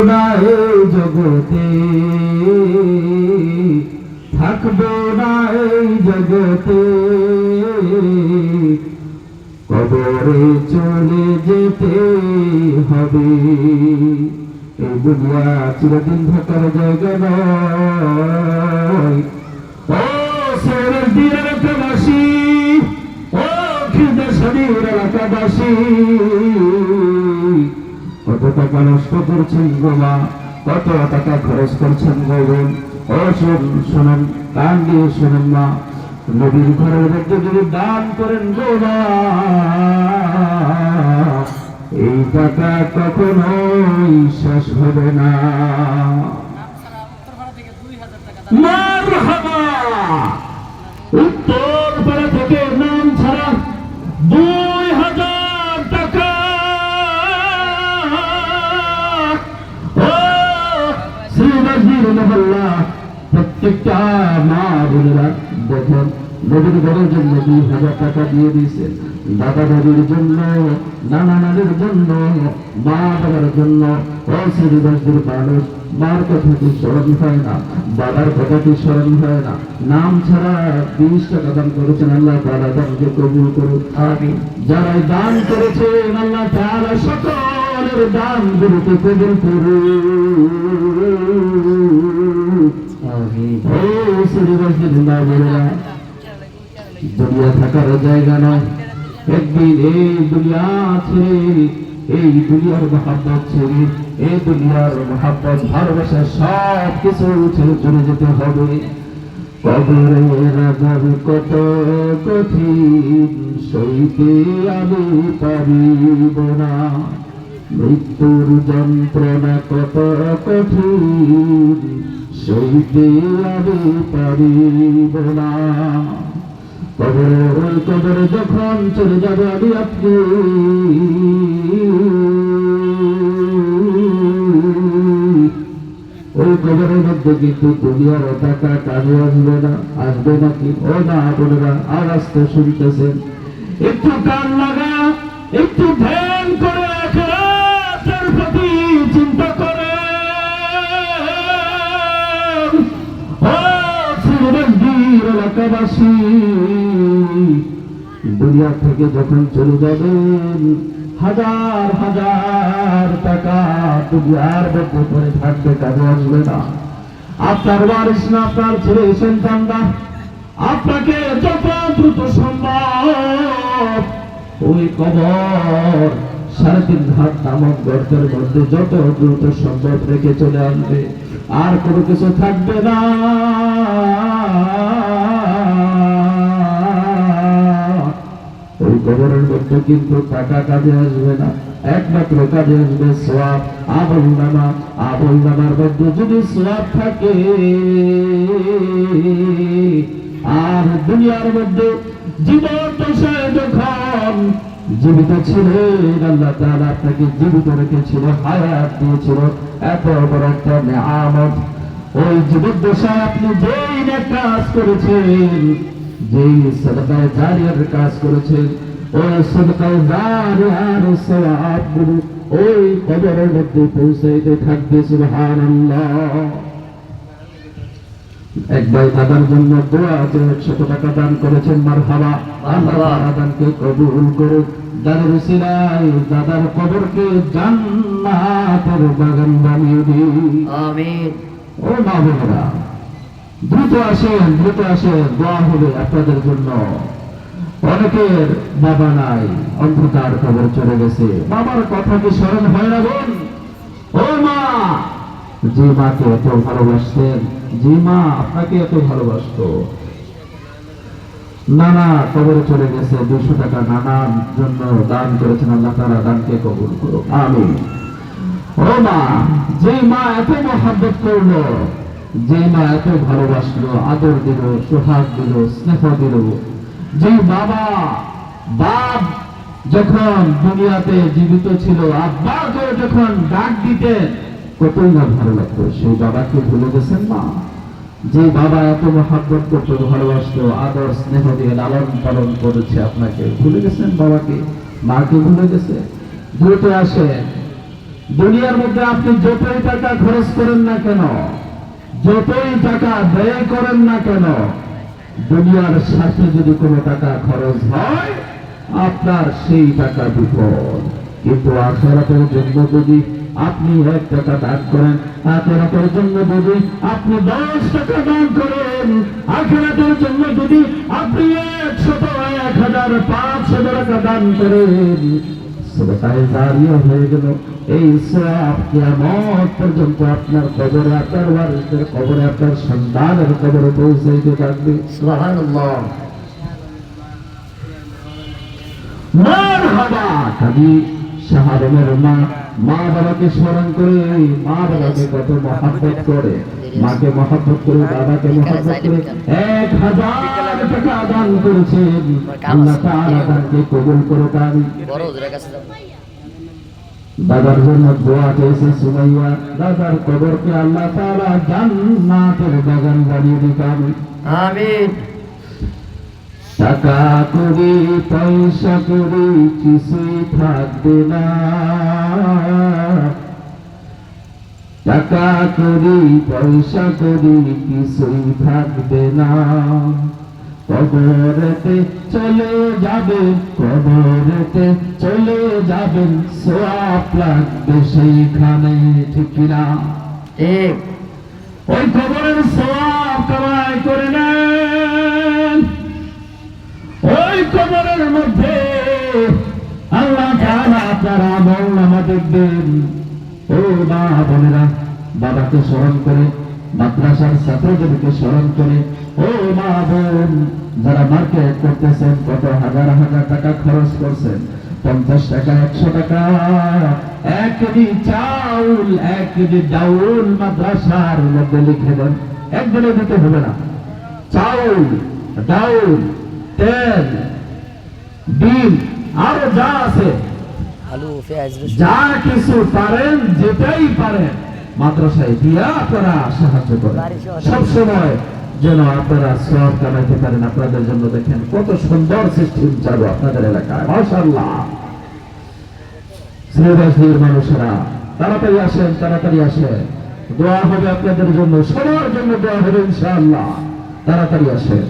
না এই জগতে, থাকবো না এই জগতে, কবরে চলে যেতে হবে। এই দুনিয়া চিরদিন থাকার জায়গা নয়। ও শহরের দিন এলাকাবাসী, ও খিদেশালীর এলাকাবাসী, কত টাকা নষ্ট করছেন গো মা, কত টাকা খরচ করছেন গো বোন। ও শোনেন, কান দিয়ে শোনেন মা, নবীর ঘরের মধ্যে যদি দান করেন গো মা, এই টাকা কখনোই শেষ হবে না। মারহাবা, উত্তরপাড়া থেকে নাম ছাড়া 2000 টাকা। ও শ্রীবাসীর মহল্লা, প্রত্যেকটা মা বোনেরা দেখেন, নবীর ঘরের জন্য 2000 টাকা দিয়ে দিয়েছেন। দাদা দাদির জন্য, নানা নানির জন্য, মা বাবার জন্য। ও শ্রীবাসীর মানুষ, মার কথা কি স্মরণ হয় না, বাবার কথা কি স্মরণ হয় না? নাম ছাড়া 20 টাকা দান করেছেন, আল্লাহ তাআলা দানকে কবুল করুন। আমিন। যারা দান করেছেন আল্লাহ তাআলা সকলের দানগুলোকে কবুল করুন। আমিন। ও শ্রীবাসীর মা বোনেরা, দুনিয়া থাকার জায়গা নয়। একদিন এই দুনিয়া ছেড়ে, এই দুনিয়ার মহাব্বত ছেড়ে, এই দুনিয়ার মহাব্বত ভালোবাসা সব কিছু ছেড়ে চলে যেতে হবে। কবরের আযাব কত কঠিন, সইতে আমি পারিব না। মৃত্যুর যন্ত্রণা কত কঠিন, সইতে আমি পারিব না। ওই কবরে যখন চলে যাবে আমি আপনি, ওই কবরের মধ্যে কিন্তু দুনিয়ার টাকা কাজে আসবে না। আসবে নাকি? ও না বোনেরা, আওয়াজ তো শুনতেছেন, একটু কান লাগা, একটু ধ্যান করে আখিরাতের প্রতি চিন্তা করে। ও শ্রীবাসীর এলাকাবাসী, দুনিয়া থেকে যখন চলে যাবেন, হাজার হাজার টাকা দুনিয়ার মধ্যে পড়ে থাকবে, কাজে আসবে না। আপনার ওয়ারিস না, আপনার ছেলে সন্তানরা আপনাকে যত দ্রুত সম্ভব ওই কবর 3.5 হাত নামক গর্তের মধ্যে যত দ্রুত সম্ভব রেখে চলে আসবে, আর কোনো কিছু থাকবে না। ওই কবরের মধ্যে কিন্তু টাকা কাজে আসবে না, একমাত্র কাজে আসবে সওয়াব, আমল নামা। আমল নামার মধ্যে যদি সওয়াব থাকে, আর দুনিয়ার মধ্যে জীবন দশায় যখন জীবিত ছিলেন, আল্লাহ তাআলা আপনাকে জীবিত রেখেছিল, হায়াত দিয়েছিল, এত বড় একটা নিয়ামত। ওই জীবন দশায় আপনি যেই নেক কাজ করেছেন, যেই সাদাকায়ে জারিয়ার কাজ করেছেন, ওই সাদাকায়ে জারিয়ার সওয়াবগুলো ওই কবরের মধ্যে পৌঁছাইতে থাকবে। সুবহানাল্লাহ। এক ভাই দাদার জন্য দোয়া যে 100 টাকা দান করেছেন, মারহাবা, আল্লাহ দানকে কবুল করুক। দাদার উসিলায় দাদার কবরকে জান্নাতের বাগান বানিয়ে দিন। আমিন। ও মা বোনেরা, দ্রুত আসেন, দ্রুত আসেন, দোয়া হবে আপনাদের জন্য। অনেকের বাবা নাই, অন্ধকার কবর চলে গেছে, বাবার কথা কি স্মরণ হয় না বোন? ও মা, যে মাকে এত ভালোবাসতেন, যে মা আপনাকে এত ভালোবাসত, নানা কবরে চলে গেছে, 200 টাকা নানার জন্য দান করেছেন, আল্লাহ তাআলা দানকে কবুল করুক। আমিন। ও মা, যে মা এত মহব্বত করলো, যে মা এত ভালোবাসলো, আদর দিল, সোহাগ দিল, স্নেহ দিল, যে বাবা বাপ যখন দুনিয়াতে জীবিত ছিল, আব্বা করে যখন ডাক দিতেন, কতই না ভালো লাগতো। সেই বাবাকে ভুলে গেছেন মা? যে বাবা এত মহব্বত করতো, ভালোবাসতো, আদর স্নেহ দিয়ে লালন পালন করেছে, আপনাকে ভুলে গেছেন? বাবাকে, মাকে ভুলে গেছে? দ্রুত আসেন, দুনিয়ার মধ্যে আপনি যতই টাকা খরচ করেন না কেন, যতই টাকা ব্যয় করেন না কেন, দুনিয়ার সাথে যদি কোনো টাকা খরচ হয় আপনার সেই টাকা বিপদ। কিন্তু আখিরাতের জন্য যদি আপনি 1 টাকা দান করেন, আখিরাতের জন্য যদি আপনি 10 টাকা দান করেন, আখিরাতের জন্য যদি আপনি 100, 1000, 500 টাকা দান করেন, সদকায়ে জারিয়া হয়ে গেল। এই সওয়াব কিয়ামত পর্যন্ত আপনার কবরে, আপনার ওয়ারিসদের কবরে, আপনার সন্তানের কবরে পৌঁছাইতে থাকবে। সুবহানাল্লাহ, মারহাবা। কাজী শাহ আলমের মা বাবাকে স্মরণ করে, মা বাবাকে কত মহব্বত করে, মাকে মহব্বত করে, বাবাকে মহব্বত করে 1000 টাকা দান করেছেন। আল্লাহ তাআলা তাকে কবুল করুক। আমিন। দাদার জন্য দোয়া চেয়েছে সুমাইয়া, দাদার কবরকে আল্লাহ তাআলা জান্নাতের বাগান বানিয়ে দিক। আমিন। টাকা করি পয়সা করি কিছুই থাকবে না, টাকা করি পয়সা করি কিছুই থাকবে না, কবরেতে চলে যাবেন, কবরেতে চলে যাবেন, সওয়াব লাগবে সেইখানে। ঠিক কিনা? ঠিক। ওই কবরের সওয়াব কামাই করে নেন। ওই কবরের মধ্যে আল্লাহ তাআলা আপনার আমলনামা দেখবেন। ও মা বোনেরা, বাবাকে স্মরণ করে, মাদ্রাসার ছাত্রদেরকে স্মরণ করে, ও মা বোন যারা মার্কেট করতেছেন, কত হাজার হাজার টাকা খরচ করছেন, 50 টাকা, 100 টাকা, 1 কেজি চাউল, 1 কেজি ডাউল মাদ্রাসার মধ্যে লিখে দেন। একদিনে দিতে হবে না। চাউল, ডাউল, তেল, ডিম, আরো যা আছে, যা কিছু পারেন, যেটাই পারেন মাদ্রাসায় দিয়া আপনারা সাহায্য করেন। সবসময় যেন আপনারা সওয়াব কামাইতে পারেন। আপনাদের জন্য দেখেন কত সুন্দর সিস্টেম চালু আপনাদের এলাকায়, মাশাআল্লাহ। শ্রীবাসীর মানুষেরা তাড়াতাড়ি আসেন, তাড়াতাড়ি আসেন, দোয়া হবে আপনাদের জন্য, সবার জন্য দোয়া হবে ইনশাআল্লাহ। তাড়াতাড়ি আসেন।